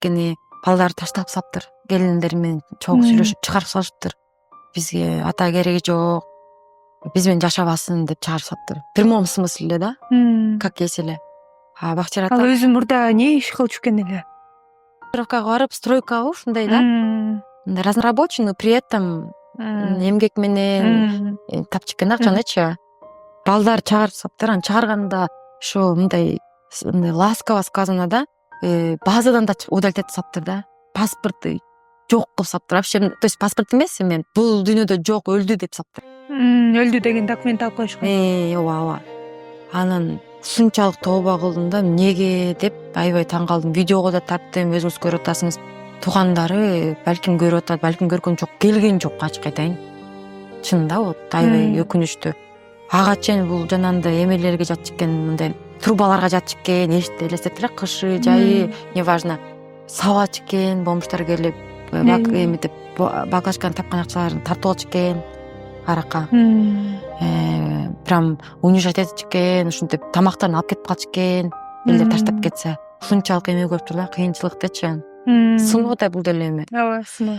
кеткени, балдар таштап саптыр. Келиндер менен чогуу сүйлөшүп чыгарып салыштыр. Бизге ата кереги жок. Биз менен жашабасын деп чыгарып саптыр. В прямом смысле, да? Как есть эле. А Бакчар ата Ал өзү мурда не иш кылчу экен эле? строевкага барып, стройкага ушундай, да? Мындай разнорабочий, но при этом эмгек менен тапчыккен акчанычы. Балдар чыгарып саптыр, анан чыгарганда ошо мындай ласково сказано, да? Базадан да удалить саптыр, да? Паспорты жок кылып саптыр. Вообще, то есть паспорт эмес, эми бул дүйнөдө жок, өлдү деп саптыр. Өлдү деген документ алып коюшкан. Ооба. Анан ушунчалык тооба кылдым да, эмнеге деп аябай таң калдым. Видеого да тарттым, өзүңүз көрүп атасыңыз. Туугандары балким көрүп атат, балким көргөн жок, келген жок качып кайтайын. Чынында вот аябай өкүнүчтүү. Ага чейин бул жанагындай эмелерге жатчы экен, мындай трубаларга жатчы экен, элестетип эле кышы, жайы, неважно. Сабачы экен, бомждар келип, эмитип, багажканы тапкан акчаларын тартып алчу экен. Аракка. Прям унижать этчү экен, ушинтип тамактарын алып кетип калчу экен. Элдер таштап кетсе. Ушунчалык эме көрүптүр да, кыйынчылыктычы. Сыноо да бул деле эме. Ооба, сыноо.